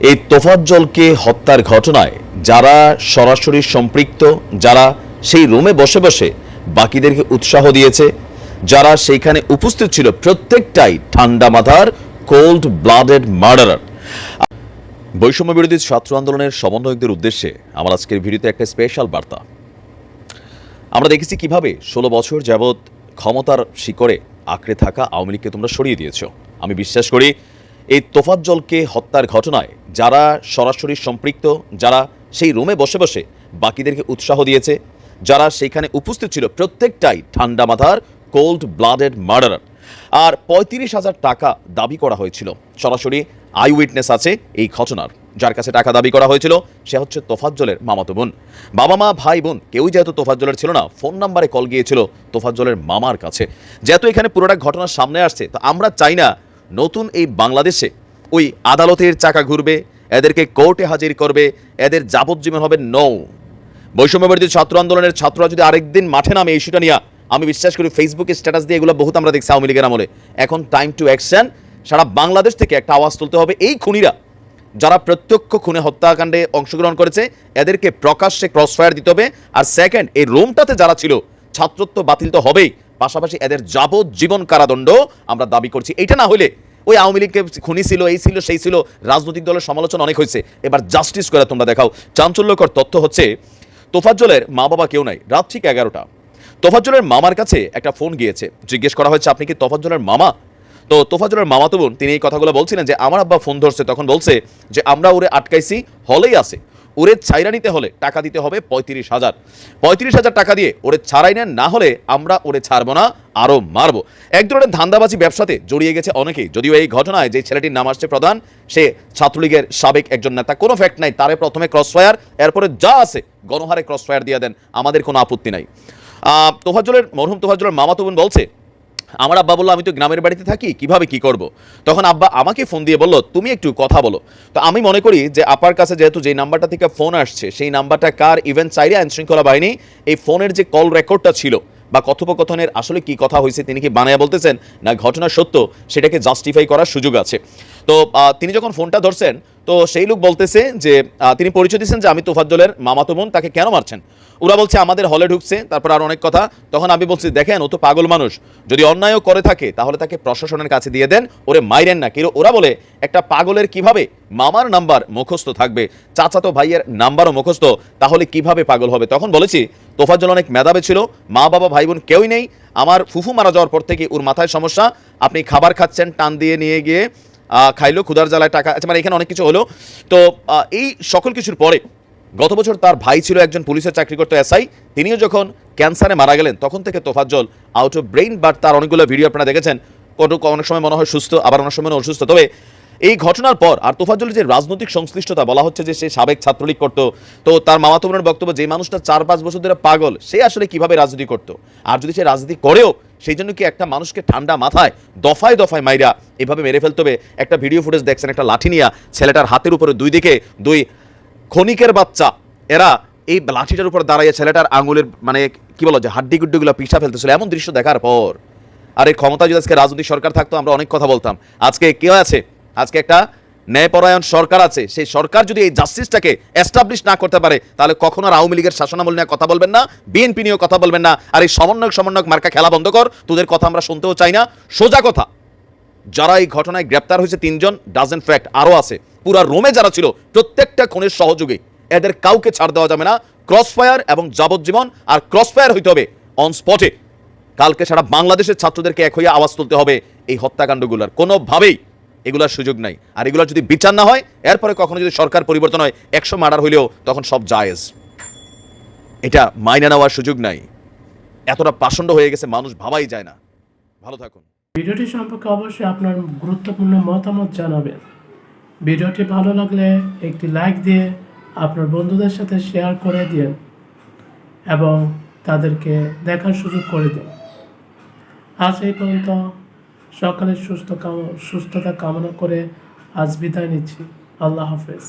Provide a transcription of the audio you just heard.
এই তোফাজ্জলকে হত্যার ঘটনায় যারা সরাসরি সম্পৃক্ত, যারা সেই রুমে বসে বসে বাকিদেরকে উৎসাহ দিয়েছে, যারা সেইখানে উপস্থিত ছিল, প্রত্যেকটাই ঠান্ডা মাথার কোল্ড ব্লাডেড মার্ডারার। বৈষম্য বিরোধী ছাত্র আন্দোলনের সমন্বয়কদের উদ্দেশ্যে আমার আজকের ভিডিওতে একটা স্পেশাল বার্তা। আমরা দেখেছি কিভাবে 16 বছর যাবৎ ক্ষমতার শিকড়ে আঁকড়ে থাকা আওয়ামী লীগকে তোমরা সরিয়ে দিয়েছ। আমি বিশ্বাস করি এই তোফাজ্জলকে হত্যার ঘটনায় যারা সরাসরি সম্পৃক্ত, যারা সেই রুমে বসে বসে বাকিদেরকে উৎসাহ দিয়েছে, যারা সেইখানে উপস্থিত ছিল, প্রত্যেকটাই ঠান্ডা মাথার কোল্ড ব্লাডেড মার্ডারার। আর 35,000 টাকা দাবি করা হয়েছিল। সরাসরি আই উইটনেস আছে এই ঘটনার। যার কাছে টাকা দাবি করা হয়েছিল সে হচ্ছে তোফাজ্জলের মামাতো বোন। বাবা মা ভাই বোন কেউই যেহেতু তোফাজ্জলের ছিল না, ফোন নাম্বারে কল গিয়েছিল তোফাজ্জলের মামার কাছে। যেহেতু এখানে পুরোটা ঘটনার সামনে আসছে, তো আমরা চাই না নতুন এই বাংলাদেশে ওই আদালতের চাকা ঘুরবে, এদেরকে কোর্টে হাজির করবে, এদের যাবজ্জীবন হবে। নো, বৈষম্য বিরোধী ছাত্র আন্দোলনের ছাত্ররা যদি আরেকদিন মাঠে নামে এই ইস্যুটা নিয়ে, আমি বিশ্বাস করি ফেসবুকে স্ট্যাটাস দিয়ে এগুলো বহুত আমরা দেখছি আওয়ামী লীগের আমলে। এখন টাইম টু অ্যাকশন। সারা বাংলাদেশ থেকে একটা আওয়াজ তুলতে হবে। এই খুনিরা যারা প্রত্যক্ষ খুনে হত্যাকাণ্ডে অংশগ্রহণ করেছে, এদেরকে প্রকাশ্যে ক্রসফায়ার দিতে হবে। আর সেকেন্ড, এই রুমটাতে যারা ছিল, ছাত্রত্ব বাতিল তো হবেই, পাশাপাশি এদের যাবজ্জীবন কারাদণ্ড আমরা দাবি করছি। এইটা না হলে ওই আওয়ামী লীগকে খুনি ছিল, এই ছিল, সেই ছিল, রাজনৈতিক দলের সমালোচনা অনেক হয়েছে, এবার জাস্টিস করে তোমরা দেখাও। চাঞ্চল্যকর তথ্য হচ্ছে তোফাজ্জলের মা বাবা কেউ নাই। রাত ঠিক 11টা। তোফাজ্জলের মামার কাছে একটা ফোন গিয়েছে, জিজ্ঞেস করা হয়েছে আপনি কি তোফাজ্জলের মামা? তো তোফাজ্জলের মামাতো বোন তিনি এই কথাগুলো বলছিলেন যে আমার আব্বা ফোন ধরছে, তখন বলছে যে আমরা ওরে আটকাইছি, হলেই আছে, ওরে ছাইরা নিতে হলে টাকা দিতে হবে 35,000 টাকা দিয়ে ওরে ছাড়াই নেন, না হলে আমরা ওরে ছাড়বো না, আরো মারবো। এক ধরনের ধান্দাবাজি ব্যবসাতে জড়িয়ে গেছে অনেকেই। যদিও এই ঘটনায় যে ছেলেটির নাম আসছে প্রধান, সে ছাত্রলীগের সাবেক একজন নেতা, কোনো ফ্যাক্ট নাই, তারে প্রথমে ক্রসফায়ার, এরপরে যা আছে গণহারে ক্রসফায়ার দিয়ে দেন, আমাদের কোনো আপত্তি নাই। মরহুম তোফাজ্জলের মামাতো বোন বলছে আমার আব্বা বললো আমি তো গ্রামের বাড়িতে থাকি, কিভাবে কি করব। তখন আব্বা আমাকে ফোন দিয়ে বললো তুমি একটু কথা বলো। তো আমি মনে করি যে আপার কাছে যেহেতু যেই নাম্বারটা থেকে ফোন আসছে, সেই নাম্বারটা কার, ইভেন্ট চাইলে আইন শৃঙ্খলা বাহিনী এই ফোনের যে কল রেকর্ডটা ছিল বা কথোপকথনের আসলে কি কথা হয়েছে, তিনি কি বানায়া বলতেছেন না ঘটনা সত্য, সেটাকে জাস্টিফাই করার সুযোগ আছে। তো তিনি যখন ফোনটা ধরছেন, তো সেই লোক বলতেছে যে তিনি পরিচয় দিচ্ছেন যে আমি তোফাজ্জলের মামাতো বোন, তাকে কেন মারছেন? ওরা বলছে আমাদের হলে ঢুকছে, তারপর আর অনেক কথা। তখন আমি বলছি দেখেন ও তো পাগল মানুষ, যদি অন্যায়ও করে থাকে তাহলে তাকে প্রশাসনের কাছে দিয়ে দেন, ওরে মাইরেন না। কিন্তু ওরা বলে একটা পাগলের কিভাবে মামার নাম্বার মুখস্থ থাকবে, চাচাতো ভাইয়ের নাম্বারও মুখস্থ, তাহলে কিভাবে পাগল হবে? তখন বলেছি তোফাজ্জল অনেক মেধাবী ছিল, মা বাবা ভাই বোন কেউই নেই, আমার ফুফু মারা যাওয়ার পর থেকে ওর মাথায় সমস্যা, আপনি খাবার খাচ্ছেন, টান দিয়ে নিয়ে গিয়ে খাইলো, ক্ষুধার জ্বালায় টাকা, আচ্ছা মানে এখানে অনেক কিছু হলো। তো এই সকল কিছুর পরে গত বছর তার ভাই ছিল একজন পুলিশের চাকরি করতো এসআই, তিনিও যখন ক্যান্সারে মারা গেলেন, তখন থেকে Tofazzal out of brain, but তার অনেকগুলো ভিডিও আপনারা দেখেছেন, অনেক সময় মনে হয় সুস্থ, আবার অনেক সময় অসুস্থ। তবে এই ঘটনার পর আর তোফাজ্জলের যে রাজনৈতিক সংশ্লিষ্টতা, বলা হচ্ছে যে সে সাবেক ছাত্রলীগ করতো, তো তার মামাতো বোনের বক্তব্য যে মানুষটা 4-5 বছর ধরে পাগল, সে আসলে কিভাবে রাজনীতি করতো, আর যদি সে রাজনীতি করেও সেই জন্য কি একটা মানুষকে ঠান্ডা মাথায় দফায় দফায় মাইরা এভাবে মেরে ফেলতে হবে? একটা ভিডিও ফুটেজ দেখছেন, একটা লাঠি নিয়ে ছেলেটার হাতের উপরে দুই দিকে দুই ক্ষণিকের বাচ্চা, এরা এই লাঠিটার উপর দাঁড়াইয়ে ছেলেটার আঙুলের মানে কি বলো যে হাড্ডি গুড্ডিগুলো পিষা ফেলতেছিল। এমন দৃশ্য দেখার পর আর এই ক্ষমতা যদি আজকে রাজনৈতিক সরকার থাকতো আমরা অনেক কথা বলতাম। আজকে কে আছে? আজকে একটা ন্যায়পরায়ণ সরকার আছে। সেই সরকার যদি এই জাস্টিসটাকে এস্টাবলিশ না করতে পারে, তাহলে কখনো আর আওয়ামী লীগের শাসনামল নিয়ে কথা বলবেন না, বিএনপি নিয়েও কথা বলবেন না। আর এই সমন্বয়ক মার্কা খেলা বন্ধ কর, তোদের কথা আমরা শুনতেও চাই না। সোজা কথা, যারা এই ঘটনায় গ্রেপ্তার হয়েছে 3 জন, ডাজেন্ট ফ্যাক্ট আরও আছে, পুরা রোমে যারা ছিল প্রত্যেকটা খুনের সহযোগী, এদের কাউকে ছাড় দেওয়া যাবে না। ক্রসফায়ার এবং যাবজ্জীবন, আর ক্রসফায়ার হইতে হবে অন স্পটে। কালকে সারা বাংলাদেশের ছাত্রদেরকে এক হইয়া আওয়াজ তুলতে হবে এই হত্যাকাণ্ডগুলোর, কোনোভাবেই এগুলোর সুযোগ নাই। আর এগুলোর যদি বিচার না হয়, এরপরে কখনো যদি সরকার পরিবর্তন হয়, 100 মার্ডার হইলেও তখন সব জায়েজ, এটা মাইনে নেওয়ার সুযোগ নাই। এতটা পাষণ্ড হয়ে গেছে মানুষ, ভাবাই যায় না। ভালো থাকুন। ভিডিওটি সম্পর্কে অবশ্যই আপনার গুরুত্বপূর্ণ মতামত জানাবেন। ভিডিওটি ভালো লাগলে একটি লাইক দিয়ে আপনার বন্ধুদের সাথে শেয়ার করে দিন এবং তাদেরকে দেখার সুযোগ করে দিন। আজ এই পর্যন্ত, সকালের সুস্থতা কামনা করে আজ বিদায় নিচ্ছি। আল্লাহ হাফেজ।